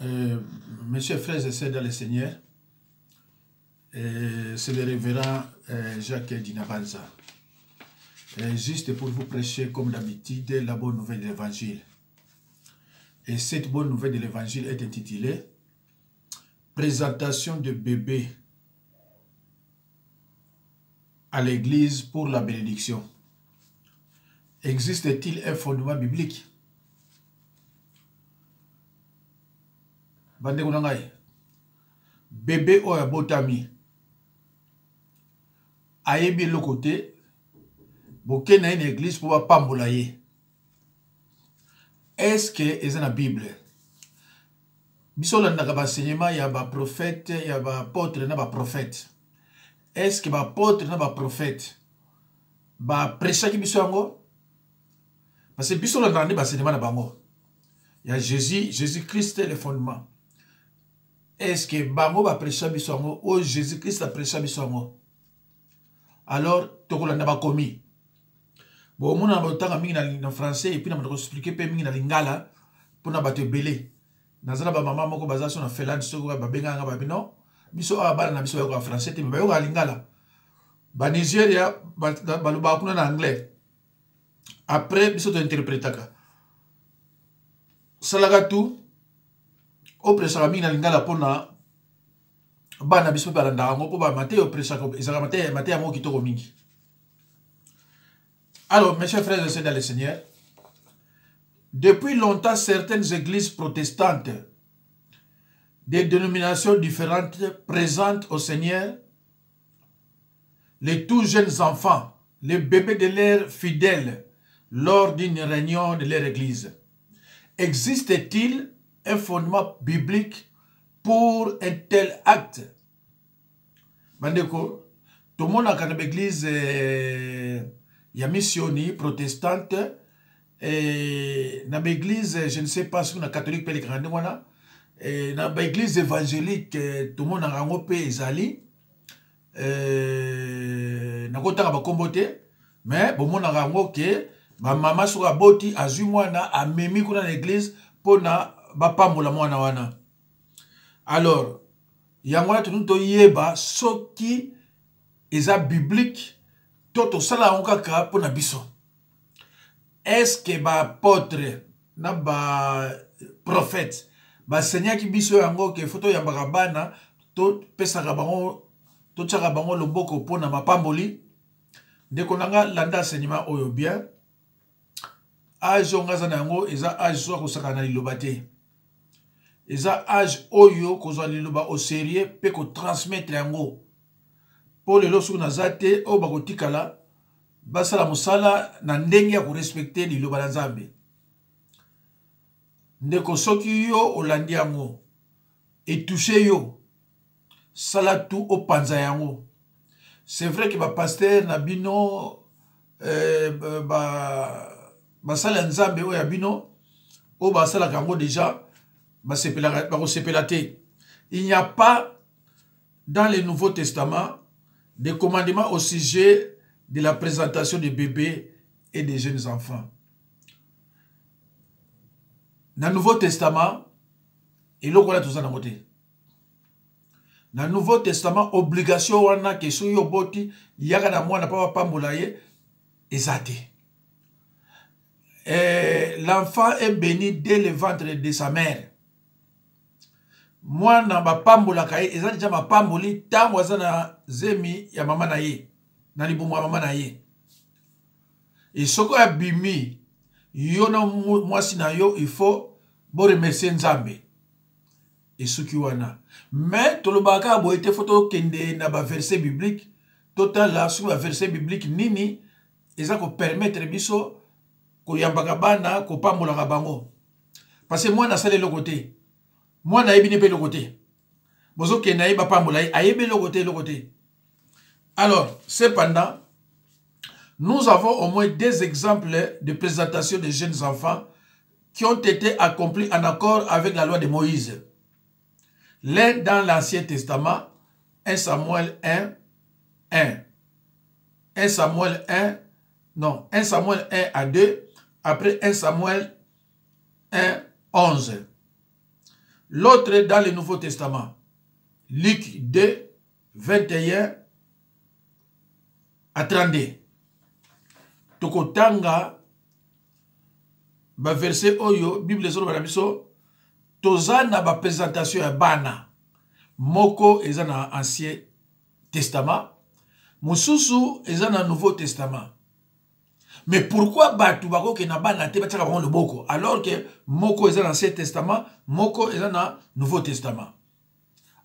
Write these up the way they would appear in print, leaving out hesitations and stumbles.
Mes chers frères et sœurs dans le Seigneur, c'est le révérend Jacques Dinabanza. Juste pour vous prêcher comme d'habitude la bonne nouvelle de l'évangile. Et cette bonne nouvelle de l'évangile est intitulée Présentation de bébé à l'église pour la bénédiction. Existe-t-il un fondement biblique? Bande kunangai. Bébé oya botami. Ayebi le côté. Boke na une église pour pambolaye. Est-ce que c'est dans la Bible? Bisola ndaka enseignement ya ba prophète, ya ba apôtre na ba prophète. Est-ce que ba apôtre na ba prophète ba prêcha ki biso yango? Parce que bisola ndande ba enseignement na bango. Ya Jésus-Christ est le fondement. Est-ce que bango ba prêcha biso yango ou Jésus-Christ a prêcha biso yango? Alors tokolanda ba komi. Bon, mon abotanga mingi na français et puis na m'a expliquer pe mingi na lingala pour na bato belé. Nazala ba mama moko baza so na Finlande so ba benga nga ba bino. Biso a bala na biso ya français te ba yo lingala. Ba Nigeria ba luba kuna na anglais. Après biso to interprétaka. Salaga tout au presa mingi na lingala pona ba na biso ba landa ngo po ba mate au presa ko ezaka mate ya mo kitoko mingi. Alors, mes chers frères et sœurs dans le Seigneur, depuis longtemps, certaines églises protestantes, des dénominations différentes, présentent au Seigneur les tout jeunes enfants, les bébés de leurs fidèles, lors d'une réunion de leur église. Existe-t-il un fondement biblique pour un tel acte? Bandeko, tout le monde a une église... Il y a missioni protestante et dans l'église, je ne sais pas si on a catholique ou dans l'église évangélique, tout le monde a un peu ezali. Na kota ba kombote, mais bon mon a un que ma maman soit boti azu mwana a memi kuna na l'église pour na ba pambola mwana wana. Alors, yangwana tout to yeba soki eza biblique. Toto sala onkaka pour na biso. Est-ce que ba apôtre na ba prophète ba seigneur ki biso yango ke photo ya bakabana to pesaka bango to tsaka bango loboko pour na mapamboli de konanga landa enseignement oyo bien âge ongaza na yango eza âge so ko saka na liloba te. Eza âge oyo ko zo liloba au sérieux pe ko transmettre yango. Pour les lorsque nous avons au bakotikala basala musala na ndenge ya ko respecter liloba la Nzambe. Ndeko soki yo olandi yango et toucher yo sala tout au panza yango. C'est vrai que ba pasteur na bino basala Nzambe o ya bino o basala kango déjà basepela te. Il n'y a pas dans le Nouveau Testament des commandements au sujet de la présentation des bébés et des jeunes enfants. Dans le Nouveau Testament, il y a tout ça dans côté. Dans le Nouveau Testament, obligation wana que sou yo boti yaka na mwana papa pambolaye ezate. L'enfant est béni dès le ventre de sa mère. Moi na ba pambola kaye eza déjà ma pamboli tango aza na zemi ya mama na ye na libumu ya mama na ye. Et soko ya bimi yo na mwasi na yo il faut bo remercier Nzambe. Et soki wana. Mais tolobaka bo ete photo kende na ba verset biblique total la sur ba verset biblique nini eza ko permettre biso ko yambaka bana ko pambola ka bango. Parce que moi na sale le côté. Moi, je n'ai pas le côté. Bozo ke naïba pambola, aïbe le côté. Alors, cependant, nous avons au moins deux exemples de présentation de jeunes enfants qui ont été accomplis en accord avec la loi de Moïse. L'un dans l'Ancien Testament, 1 Samuel 1, 1 Samuel 1 à 2, après 1 Samuel 1, 11. L'autre dans le Nouveau Testament. Luc 2, 21 à 32. Tokotanga, ba verset oyo, Bible zolo banabiso, tozana ba présentation ya bana. Moko eza na Ancien Testament, mususu eza na Nouveau Testament. Mais pourquoi batu bako ke na bana te bataka bango loboko alors que moko eza na Ancien Testament, moko eza na Nouveau Testament.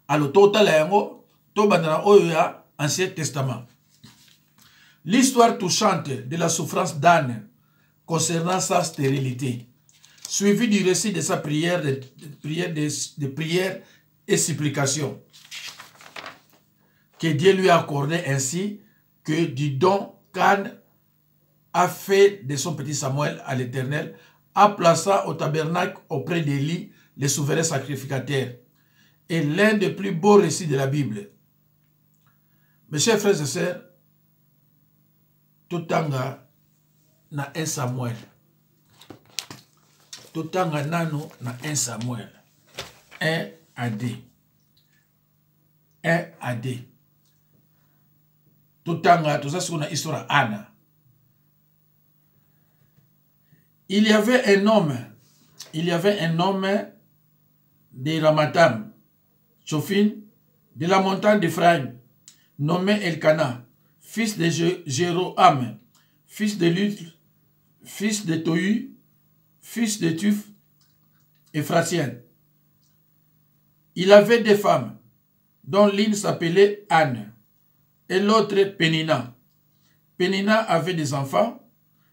Alors total yango to bandana oyo ya Ancien Testament. L'histoire touchante de la souffrance d'Anne concernant sa stérilité, suivi du récit de sa prière, de prière et supplication, que Dieu lui a accordé ainsi que du don qu'Anne a fait de son petit Samuel à l'Éternel, en plaçant au tabernacle auprès d'Élie, le souverain sacrificateur, est l'un des plus beaux récits de la Bible. Mes chers frères et sœurs, Totanga na 1 Samuel. Totanga nano na 1 Samuel. 1 à 2. 1 à 2. Totanga, tout ça c'est une histoire Anna. Il y avait un homme de Ramatam, Chofin, de la montagne d'Ephraïm, nommé Elkana, fils de Jéroham, fils de Luth, fils de Tohu, fils de Tuf, Ephratienne. Il avait deux femmes, dont l'une s'appelait Anne, et l'autre Pénina. Pénina avait des enfants,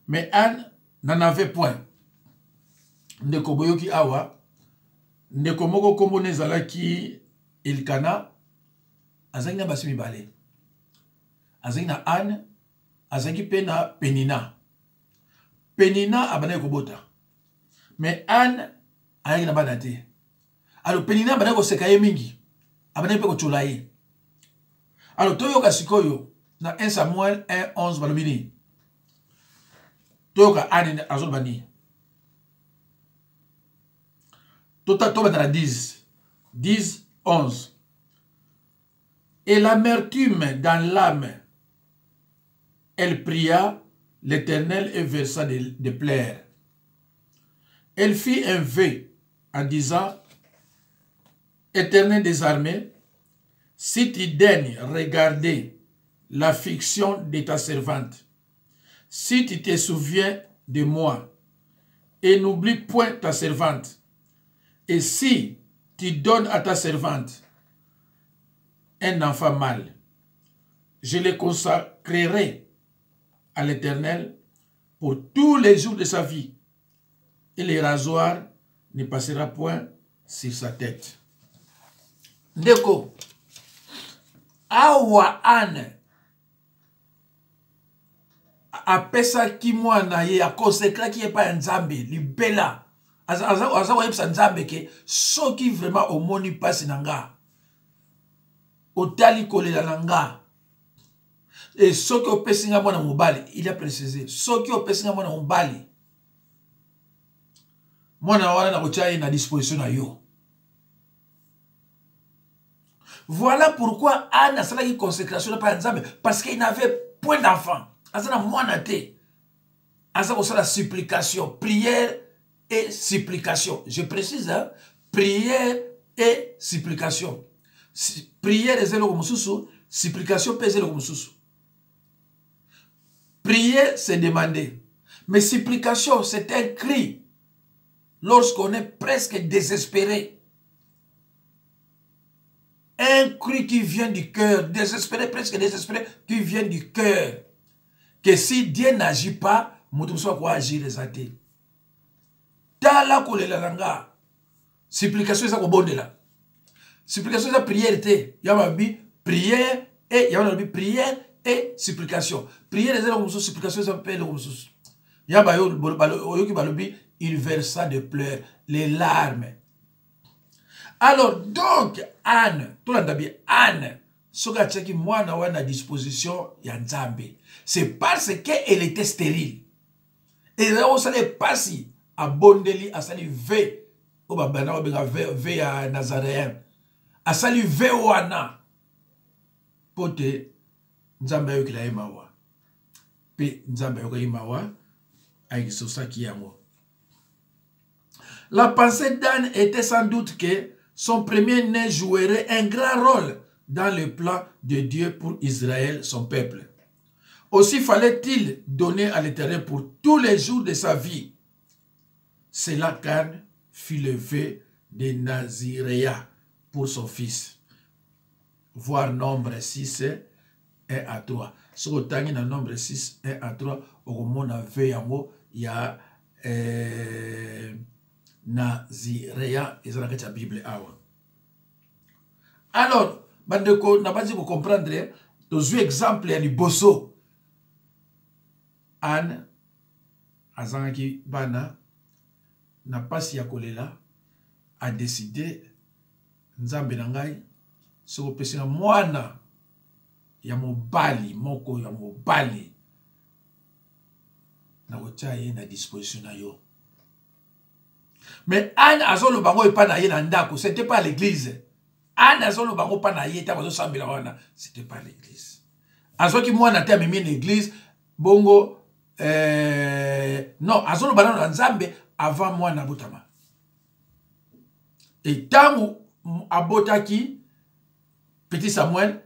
mais Anne n'en avait point. Ndeko boyoki awa, ndeko moko kombo nezalaki Elkana, azangi na basi mibale. Azangi na Anne, azangi pe na Pénina. Pénina abana kobota. Mais Anne ayaki na bana te. Alors Pénina abana koseka ye mingi. Abana pe kochola ye. Alors toyoka sikoyo na 1 Samuel 1:11 balobini. Toyoka Anne azolbani. Toba dans la 10, 11. Et l'amertume dans l'âme, elle pria l'Éternel et versa des pleurs. Elle fit un vœu en disant, Éternel des armées, si tu daignes regarder l'affliction de ta servante, si tu te souviens de moi, et n'oublie point ta servante, et si tu donnes à ta servante un enfant mâle, je le consacrerai à l'Éternel pour tous les jours de sa vie, et le rasoir ne passera point sur sa tête. Ndeko, awa Anne apesa ki mwana ye akonsekra ki ye pa nzambe libela. Aza wayebisa nzambe ke soki vraiment omoni pasi na nga otali kolela na nga et soki opesi nga mwana mobali, il a précisé soki opesi nga mwana mobali mwana wana na kotia ye na disposition na yo. Voilà pourquoi Anne a salaki consécration par nzambe, parce qu'il n'avait point d'enfant. Azana mwana te. Aza ko sala supplication, prière et supplication. Je précise, hein? Prière et supplication. Prière est zélo comme sous, supplication est zélo comme sous. Prier, c'est demander. Mais supplication, c'est un cri. Lorsqu'on est presque désespéré. Un cri qui vient du cœur, désespéré, presque désespéré, qui vient du cœur. Que si Dieu n'agit pas, nous soit quoi agir les athées. Tala kolela langa. Supplication ça ko bondela. Supplication ça prière te. Yamabi prière et yamabi prière et supplication. Prière les comme supplication ça peut comme sous. Yabayo oyoki balobi il versa de pleurs, les larmes. Alors donc Anne, tout l'andabi Anne, soka tchaki mwana wana à disposition ya Nzambe. C'est parce qu'elle était stérile. Et là on savait pas si abondeli a sali ve o babana obenga ve ya nazaréen asali ve wana pote nzambe ayokela ye mawa pe nzambe ayoka ye mawa ayekisosaki yango. La pensée d'Anne était sans doute que son premier-né jouerait un grand rôle dans le plan de Dieu pour Israël, son peuple. Aussi fallait-il donner à l'Éternel pour tous les jours de sa vie. C'est là qu'Anne fit le vœu de Naziréa pour son fils. Voir nombre 6, 1 à 3. Si vous avez dans nombre 6, 1 à 3, au a vœu yango, il y a Naziréa, et ça la Bible. Alors, bandeko, n'a pas dit vous comprendre, deux exemples, il y a du bosso. Anne, azangaki bana, n'a pas si yakolela, a décidé, nzambe nangai, se repese na mwana, ya mobali, moko ya mobali, na kotia ye na disposition na yo. Mais Anne azolo bango epa na ye na ndako, c'était pas l'église. Anne azolo bango pa na ye, ta bazo sambela wana, c'était pas l'église. Azoki mwana te amemi l'église, bongo, non, azolo banano na nzambe avant moi na botama. Et tangu abotaki petit Samuel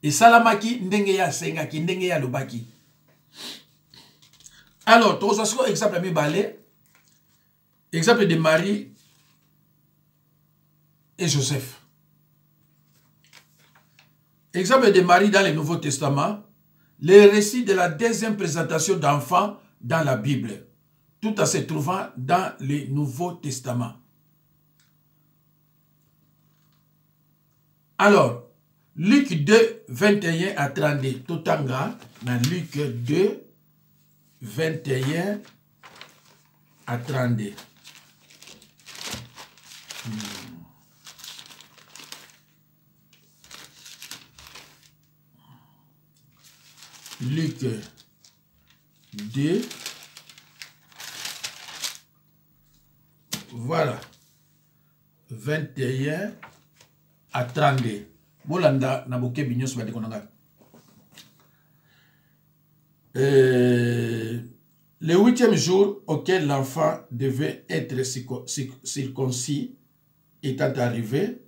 et salamaki ndenge ya sengaki ndenge ya lobaki. Alors, tu as exemple mi balé, exemple de Marie et Joseph. Exemple de Marie dans le Nouveau Testament. Les récits de la deuxième présentation d'enfants dans la Bible, tout en se trouvant dans le Nouveau Testament. Alors, Luc 2, 21 à 32, Totanga, dans Luc 2, 21 à 32. Luc 2, voilà, 21 à 32. Bolanda naboke binyos badikonanga. Le 8e jour auquel l'enfant devait être circoncis étant arrivé,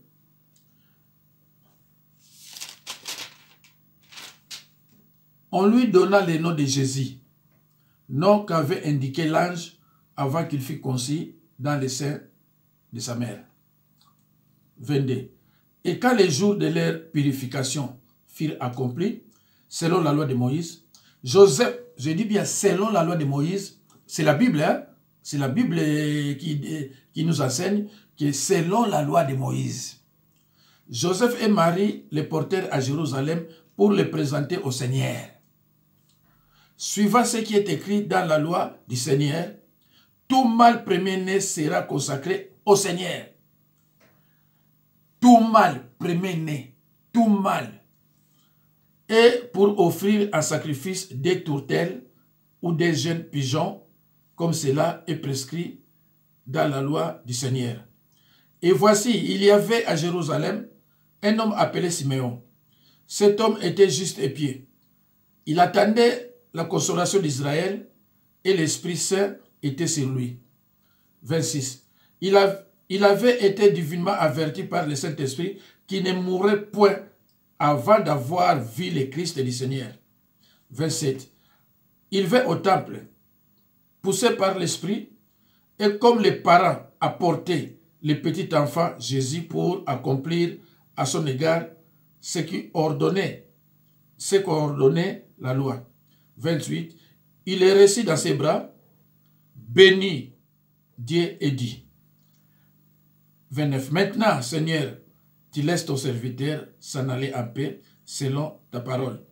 on lui donna le nom de Jésus, nom qu'avait indiqué l'ange avant qu'il fût conçu dans le sein de sa mère. 22. Et quand les jours de leur purification furent accomplis, selon la loi de Moïse, Joseph, je dis bien selon la loi de Moïse, c'est la Bible, hein? C'est la Bible qui nous enseigne que selon la loi de Moïse, Joseph et Marie les portèrent à Jérusalem pour les présenter au Seigneur. Suivant ce qui est écrit dans la loi du Seigneur, tout mâle premier-né sera consacré au Seigneur. Tout mâle premier-né, tout mâle. Et pour offrir un sacrifice des tourtelles ou des jeunes pigeons, comme cela est prescrit dans la loi du Seigneur. Et voici, il y avait à Jérusalem un homme appelé Siméon. Cet homme était juste et pieux. Il attendait la consolation d'Israël et l'Esprit Saint était sur lui. 26. Il avait été divinement averti par le Saint-Esprit qu'il ne mourrait point avant d'avoir vu le Christ du Seigneur. 27. Il vint au temple, poussé par l'Esprit, et comme les parents apportaient le petit enfant Jésus pour accomplir à son égard ce qu'ordonnait la loi. 28. Il est resté dans ses bras, bénit Dieu et dit. 29. Maintenant, Seigneur, tu laisses ton serviteur s'en aller en paix selon ta parole.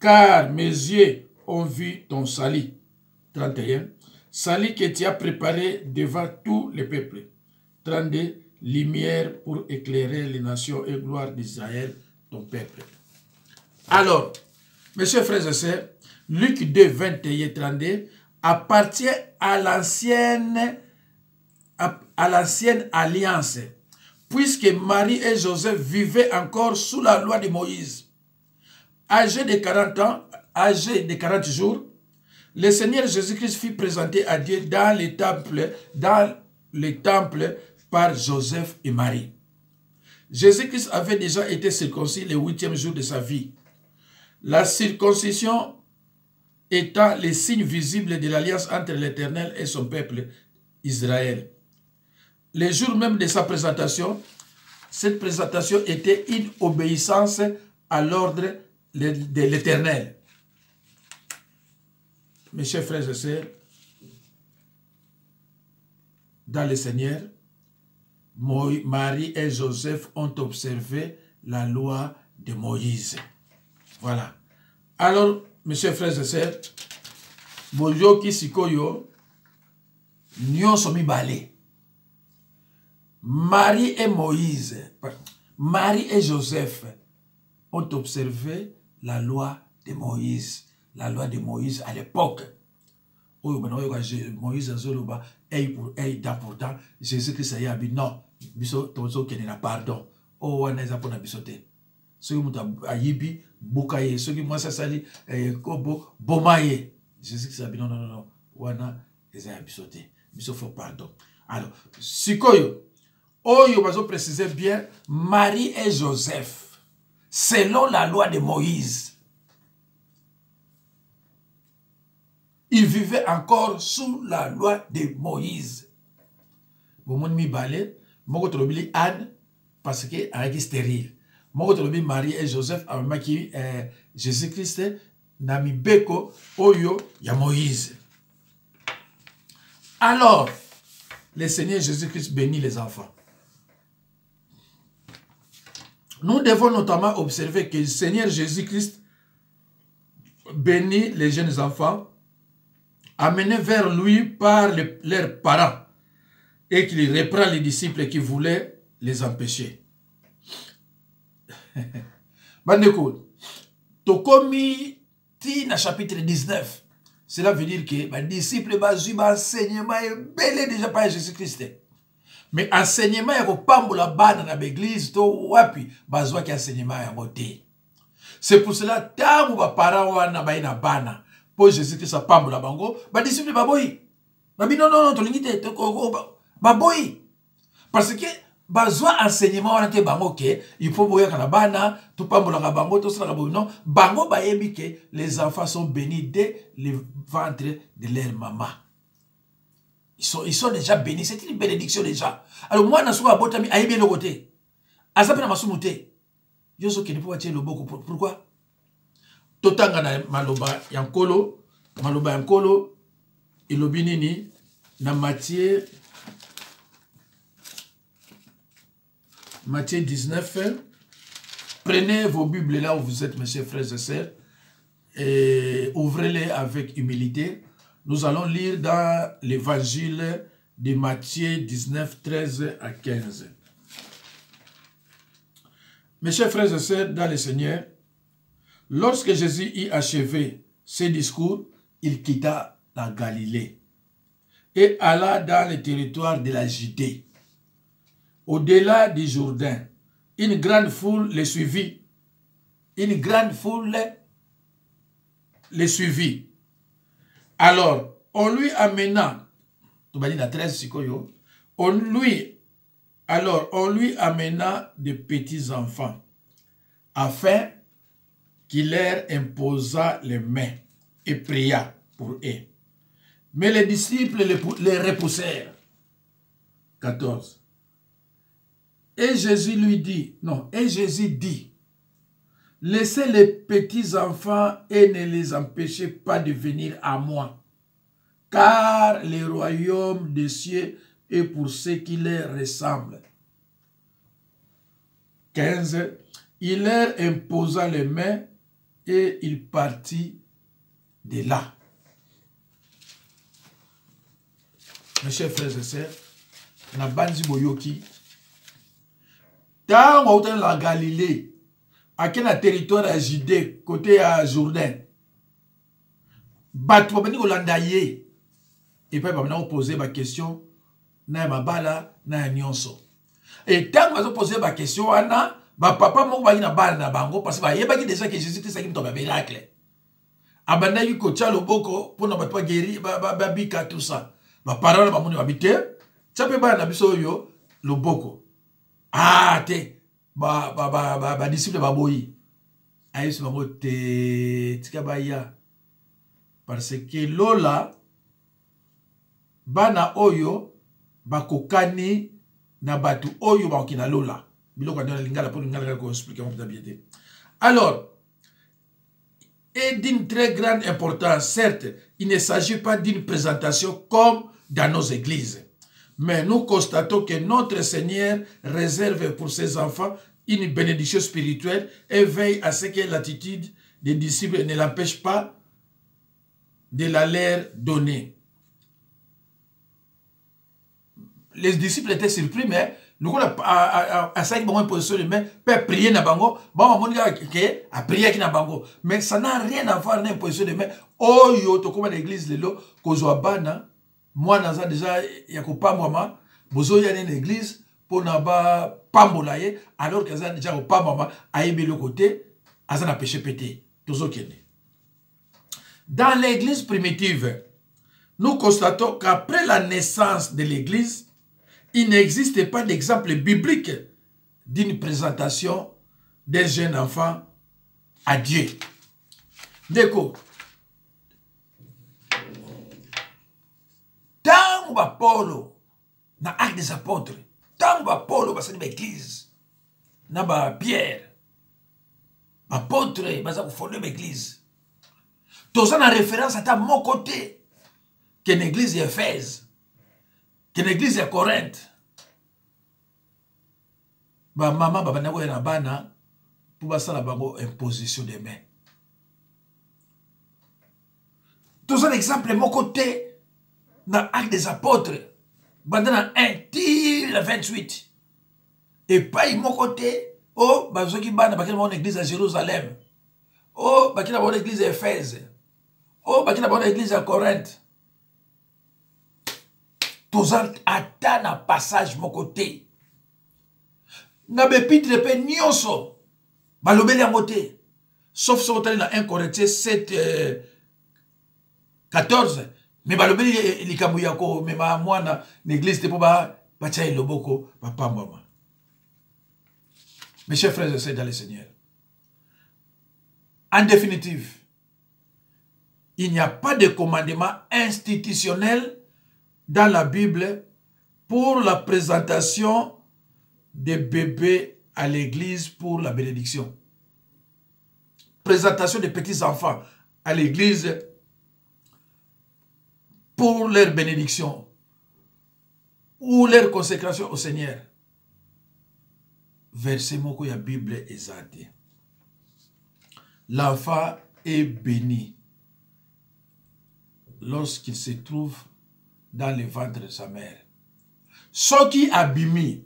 Car mes yeux ont vu ton salut. 31. Salut que tu as préparé devant tous les peuples. 32. Lumière pour éclairer les nations et gloire d'Israël, ton peuple. Alors, mes chers frères et sœurs, Luc 2, 21 et 32 appartient à l'ancienne à l'ancienne alliance, puisque Marie et Joseph vivaient encore sous la loi de Moïse. Âgé de 40 ans, âgé de 40 jours, le Seigneur Jésus-Christ fut présenté à Dieu dans le temple par Joseph et Marie. Jésus-Christ avait déjà été circoncis le 8e jour de sa vie. La circoncision étant le signe visible de l'alliance entre l'Éternel et son peuple Israël. Le jour même de sa présentation, cette présentation était une obéissance à l'ordre de l'Éternel. Mes chers frères et sœurs, dans le Seigneur, Marie et Joseph ont observé la loi de Moïse. Voilà. Alors, mes chers frères et sœurs, Boyoki Sikoyo, nyonso mibale. Marie et Moïse, Marie et Joseph ont observé la loi de Moïse. La loi de Moïse à l'époque. Moïse a dit, pourtant, Jésus-Christ a dit, non, biso tozo kene na pardon. Oh, wana eza pona bisote. Soki muta ayibi, bukaye, soki mwasa sali, kobo, bomaye. Jésus-Christ a dit, non, non, non, non, wana eza bisote. Biso faut pardon. Alors, sikoyo, oyo bazo préciser bien, Marie et Joseph, selon la loi de Moïse, ils vivaient encore sous la loi de Moïse. Bon, mon mi balé, mon trobili Anne, parce que elle est stérile. Mon trobili Marie et Joseph, avec qui Jésus-Christ, nami beko, oyo, ya Moïse. Alors, le Seigneur Jésus-Christ bénit les enfants. Nous devons notamment observer que le Seigneur Jésus-Christ bénit les jeunes enfants, amenés vers lui par leurs parents, et qu'il reprend les disciples qui voulaient les empêcher. Bandeko, Tokomi ti na chapitre 19. Cela veut dire que les disciples ont enseignement belé déjà par Jésus-Christ. Mais enseignement est au la bana dans l'église, to wapi, bazwa ki enseignement ya beauté. C'est pour cela, tant que parents wana baina bana, pour Jésus-Christ a pambola bango, ba disciples baboyi. Babi non, non, non, tolingite, baboyi. Parce que, bazwa enseignement wana te bango ke, il faut boya kana bana, tout pambola bango, tout ça non, bango bayebi ke, les enfants sont bénis dès le ventre de leur maman. Ils sont déjà bénis, c'est une bénédiction déjà. Alors moi, je suis à Botami, aïe bien le côté. Azapena masumute. Yoso qui ne peut pas tirer le boko. Pourquoi? Totanga na maloba yankolo, maloba yankolo, ilobinini, na Matthieu 19. Prenez vos Bibles là où vous êtes, mes chers frères et sœurs, et ouvrez-les avec humilité. Nous allons lire dans l'évangile de Matthieu 19, 13 à 15. Mes chers frères et sœurs, dans le Seigneur, lorsque Jésus eut achevé ses discours, il quitta la Galilée et alla dans le territoire de la Judée. Au-delà du Jourdain, une grande foule le suivit. Une grande foule le suivit. Alors, on lui amena, on lui amena des petits enfants, afin qu'il leur imposa les mains et pria pour eux. Mais les disciples les repoussèrent. 14. Et Jésus dit, laissez les petits enfants et ne les empêchez pas de venir à moi, car le royaume des cieux est pour ceux qui leur ressemblent. 15. Il leur imposa les mains et il partit de là. Mes chers frères et sœurs, na banzi boyoki, tant on est la Galilée, à quel territoire à Judée, côté à Jourdain, Batouabani Olandaye, et puis on poser ma question, na ya mabala na ya nyonso. Et tant que poser ma question wana ba papa moko ba na bala na bango parce que ba yebaki déjà que Jésus Christ a fait miracle. Abandaki ko tia loboko pour na bato guéri ba bika tout ça. Ba parole ba moni babité. Tsape ba na biso yo loboko. Ah te ba disciple ba boyi. Aïs bango te tika ba ya. Parce que lola bana oyo bakokani na batu oyo bakina lola. Biloko na lingala pour lingala ko expliquer mon bien. Alors, et d'une très grande importance, certes, il ne s'agit pas d'une présentation comme dans nos églises. Mais nous constatons que notre Seigneur réserve pour ses enfants une bénédiction spirituelle et veille à ce que l'attitude des disciples ne l'empêche pas de la leur donner. Les disciples étaient surpris, mais nous avons à 5 moments position de main, peut prier na bango, a prier qui na bango, mais ça n'a rien à voir avec une position de main. Oh yo, to comme l'église lelo, kozwa bana, moi naza déjà yakopa mama, bozo ya une église pour na ba pambolaye, alors que ça déjà pas mama, aïbe le côté, aza na péché pété, tozo kene. Dans l'église primitive, nous constatons qu'après la naissance de l'église, il n'existe pas d'exemple biblique d'une présentation d'un jeune enfant à Dieu. D'accord. Tant que Paul, dans l'acte des apôtres, tant que Paul, dans l'église, dans Pierre, apôtre, dans fonder l'église, tout ça en référence à mon côté, que l'église d'Éphèse, que l'église de Corinthe, ba maman ba banako na bana pour basala bango imposition des mains. Tout un exemple mon côté dans l'acte des apôtres, dans 1 Tire 28. Et pas mon côté, oh bazoki bana bakina mon église à Jérusalem. Oh bakina mon église à Éphèse. Oh bakina mon église à Corinthe. Tous attendent un passage mon côté. Na bepitre pe nyonso. Balobeli en côté. Sauf si on est dans 1 Corinthiens 7, 14. Mais balobeli likambu yako, mais ma mwana l'église te po ba chai loboko papa maman. Mes chers frères et sœurs dans le Seigneur. En définitive, il n'y a pas de commandement institutionnel dans la Bible pour la présentation des bébés à l'église pour la bénédiction. Présentation des petits-enfants à l'église pour leur bénédiction ou leur consécration au Seigneur. Verset moko ya Bible ezate. L'enfant est béni lorsqu'il se trouve dans le ventre de sa mère. Ce qui abimi,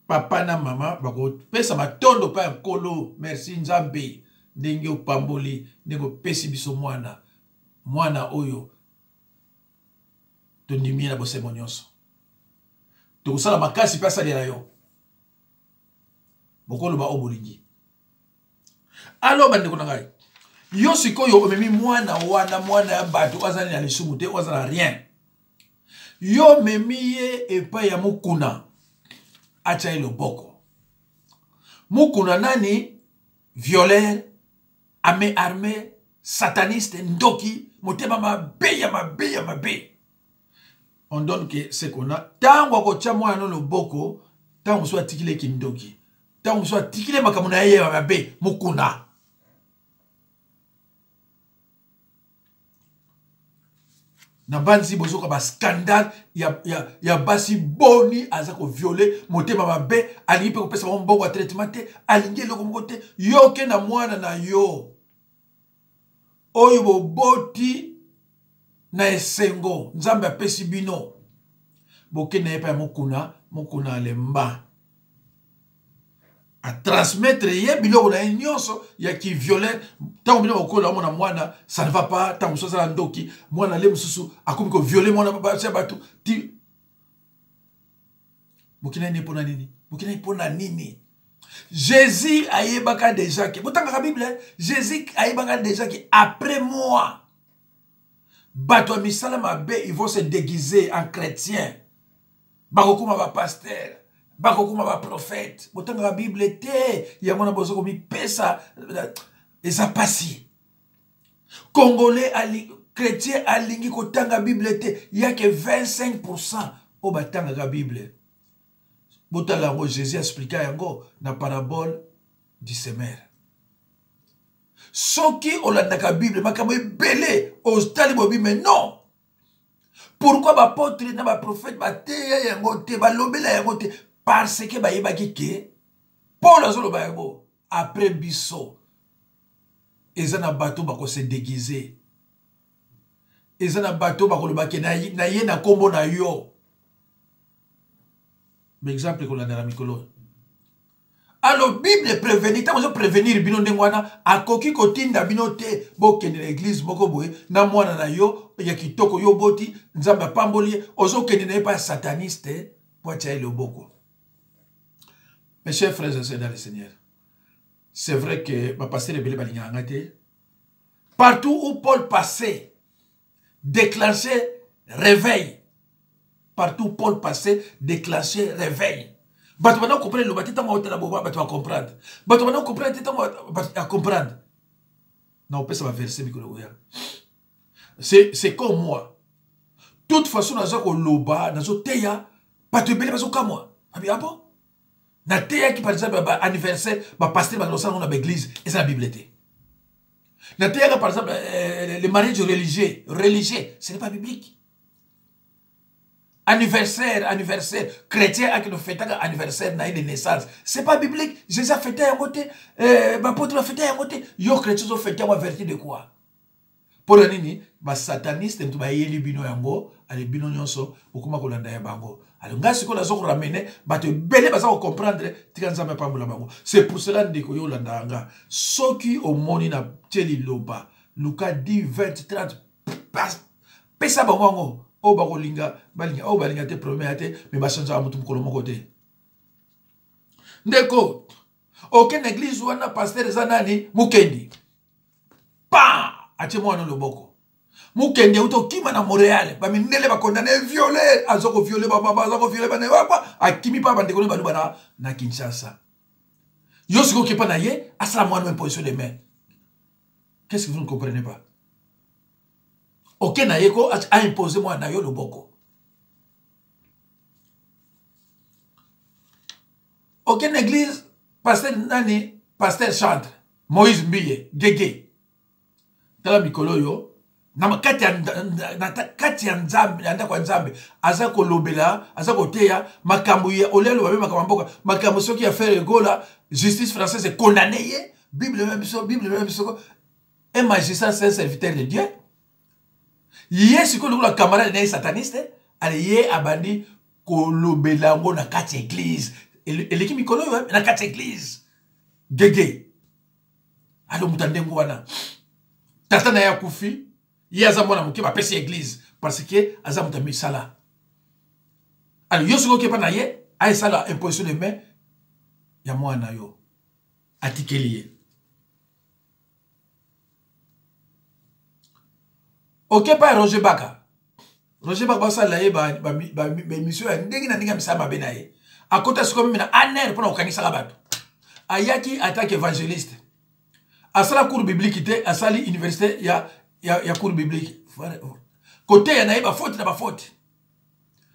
papa na maman, bako pesa matondo pa nkolo, merci nzambe, ndenge pamboli, ndenge pesi biso mwana, mwana oyo, tondimi na bose monyonso. Tokusala makasi pesa de la yo. Bokolo ba obolingi. Alors bande konangai. Yo sikoyo omemi mwana wana mwana ya bato azali na lisumu te ozala rien. Yo memiye epa ya mukuna acha ilo boko. Mukuna nani? Violeur, armé, sataniste, ndoki, motema mabe. On donne que ce qu'on a. Tango akocha mwana no boko, tango so atikile kindoki. Tango so atikile makamuna yeye mabe mukuna. Na banzi bozoka ba scandale ya basi boni azako violer motema mabe alingi pe kopesa mbongo wa traitement te alingi loko mokote yoke na mwana na yo oyo boboti na esengo nzambe apesi bino boke na yepa ya mokuna alemba a transmettre ye biloko na nyonso ya ki violer tango bino bokola mona mwana ça ne va pas tango so sala ndoki mwana le mususu akomi ko violer mwana baba cha batu ti Bokina ni pona nini? Bokina ni pona nini? Jésus a yebaka déjà que, botanga la Bible, Jésus a yebaka déjà que après moi, bato misala mabe, ils vont se déguiser en chrétien. Bakokuma ba pasteur, bakokuma ba prophète. Botanga la Bible te, yamona bozoko mi pesa, et ça passe. Congolais, chrétien, alingi kotanga Bible te, il y a que 25% au batanga la Bible. Botalango, Jésus expliqué yango na parabole du semeur. Soki olandaka Bible, makambo ebele, ostali bobi, mais non. Pourquoi ba apôtre na ba prophète ba teya yango te, ba lobela yango te? Parce que ba yebaki ke, Paul azoloba yango, après biso, ezana bateau bako se déguiser. Ezana bateau bako lobaki na ye na kombo na yo. Mais exemple qu'on a dans la Mikolo. Alors, Bible prévenir, tant que prévenir, bino ndengwana, a koki kotinda bino te, boke de l'église, boko boye, na mwana na yo, ya kitoko yo boti, nzamba pamboli, ozo kende na pas sataniste, poatia le boko. Mes chers frères et sœurs dans le Seigneur, c'est vrai que ma pasteur rebelle balinga angate, partout où Paul passait, déclenchait réveil. Partout Paul passait, déclenché réveil. Bato maintenant comprendre le bâtiment de la boba, bato va comprendre. Bato maintenant comprendre à comprendre. Non, on peut ça va verser c'est comme moi. Toute façon, dans un loba, dans un teya, bato belé baso comme moi. Ah bon? Na teya qui par exemple anniversaire, ba pasteur ba losa dans l'église et ça la Bible était. Na teya par exemple le mariage religieux, ce n'est pas biblique. Anniversaire, chrétien a qui nous fête anniversaire de naissance. C'est pas biblique. Jésus a fêté un côté, ma pote a fêté un côté. Yo chrétien ont fêté un vertu de quoi? Pour le nini, ma sataniste, tu vas y aller bino yango, allez bino nyonso, ou comment qu'on l'a bango. Alors, ngas qu'on a zo ramené, bah te belé, bah ça on comprendre, tikanza me pas bango. C'est pour cela que yo landanga. Ceux qui au moni na teli loba, Lucas 10, 20, 30, pesa bango. O bakolinga balinga o balinga te premier te mais ba changer amutu mukolo moko te ndeko aucune église wana pasteur zanani mukendi pa atie mwana loboko mukendi uto kima na Montréal ba minele ba condamné violer azoko violer ba baba azoko violer ba ne ba akimi pa bandeko ne ba lubana na Kinshasa yo siko ki pa na ye asala mwana même position de main. Qu'est-ce que vous ne comprenez pas? Ok, na yeko a imposé moi na yo le boko. Ok, l'église, pasteur nani, pasteur chantre, Moïse Mbiye, Gege. Tala mikolo yo, na kati ya nzambe, anda kwa nzambe, aza ko lobela, aza ko teya, makambu ya, olelo babe makamboka, makambu soki ya faire gola, justice française est condamnée, Bible même so, un magistrat c'est un serviteur de Dieu. Yes, ko la camarade na sataniste, ale ye abandi ko lobelango na kati église. Eleki mikolo yo na kati église. Gege. Alo mutandengo wana. Tata na ya kufi, ye azamona muke ba pesi église parce que azamuta misala. Alo yosuko ke pa na ye, ay sala imposition de main ya mwana yo. Atikeliye. Ok, pas Roger Baka. Roger Baka, ça là, mission est ndenge na ndenge misama benaye. À côté ce comme na aner pour okanisa la bato. Ayaki attaque évangéliste. À ça la cours biblique était à sali université ya cours biblique. Côté ya naïba faute na ba faute.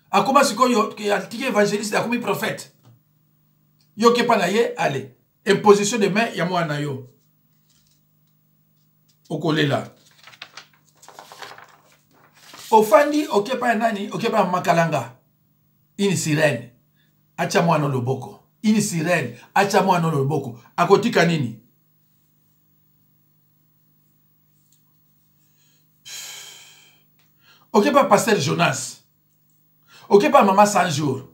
A comment ce yo attaque évangéliste a comme prophète. Yo ke pa na ye allez. Imposition de main ya mwana yo. Okolela. Ofandi okepa nani okepa makalanga ini sirene acha mwana loboko ini sirene acha mwana loboko akotika nini okepa pasteur Jonas okepa mama Sanjour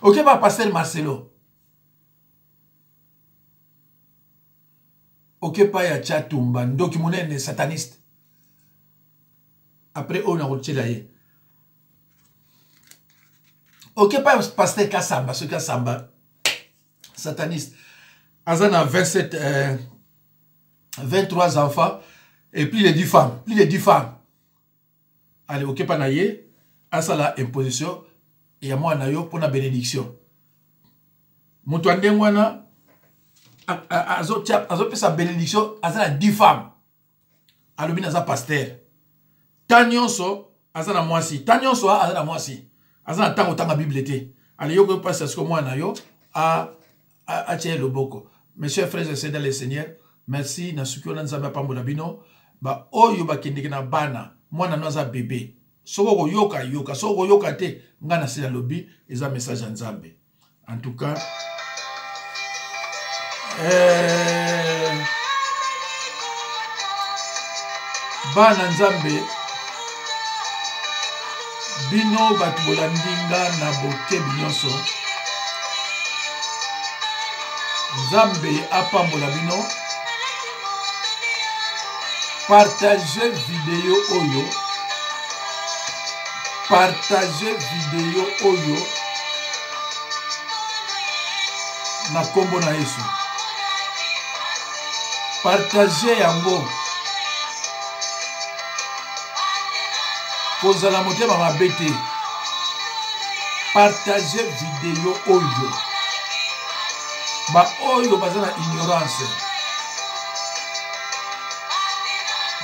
okepa pasteur Marcelo okepa ya Chatumba ndoki munene sataniste. Après, on a retiré. Ok, pas pasteur Kassamba, ce Kassamba, sataniste. Azana 27, 23 enfants et plus de 10 femmes. Plus de 10 femmes. Allez, ok, pas naïe. Asa la imposition. Et à moi, naïo pour la bénédiction. Moutouande mwana. Azo sa bénédiction. Asa la 10 femmes. Alors, bien, asa pasteur. Tanyonso, asa la moisi. Tanyonso, asa la moisi. Asa la tango tanga bibliothèque. Allez, yo, pas ce que moi, naïo. A tirer le boko. Mes chers frères et sœurs dans le Seigneur, merci. Na suki on nzamba pambo na bino. Ba oyo ba kendeke na bana. Mwana noza bébé. Soko yoka yoka. Soko yoka te. Ngana sila lobby. Eza message à nzambe. En tout cas. Bana nzambe. Bino batu bolandinga na boke binyonso. Nzambe apambola bino. Partagez vidéo oyo. Partagez vidéo oyo. Na kombo na Yesu. Partagez yango. Kozala motema mabe te. Partagez vidéo oyo. Ba oyo baza na ignorance.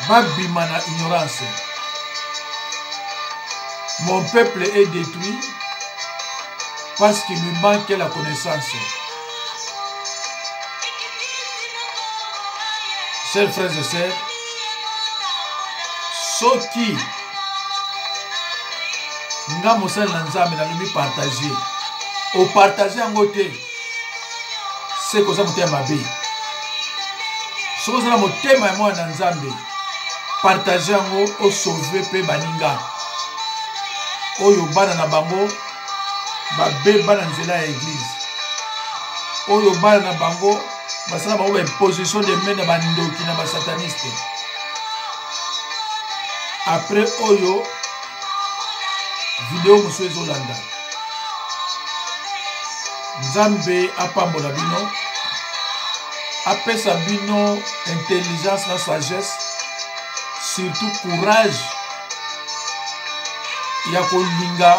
Ba bima na ignorance. Mon peuple est détruit parce qu'il lui manque la connaissance. Chers frères et sœurs, ceux qui nga mosala na nzambe na lumi partager. Au partager en côté. C'est que ça me tient ma vie. Ce que ça me tient ma moi dans Nzambe. Partager en au sauver pe baninga. Oyo bana na bango ba be bana nzela église. Oyo bana na bango basala bango ba position de main na bandoki na ba sataniste. Après oyo vidéo musu ezolanda. Nzambe apambola bino. Apesa bino intelligence na sagesse. Surtout courage. Ya kolinga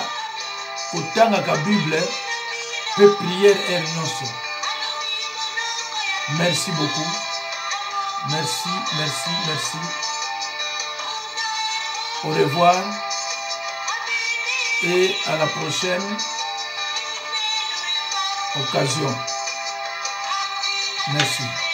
kotanga ka Bible pe prière nyonso. Merci beaucoup. Merci, merci, merci. Au revoir et à la prochaine occasion. Merci.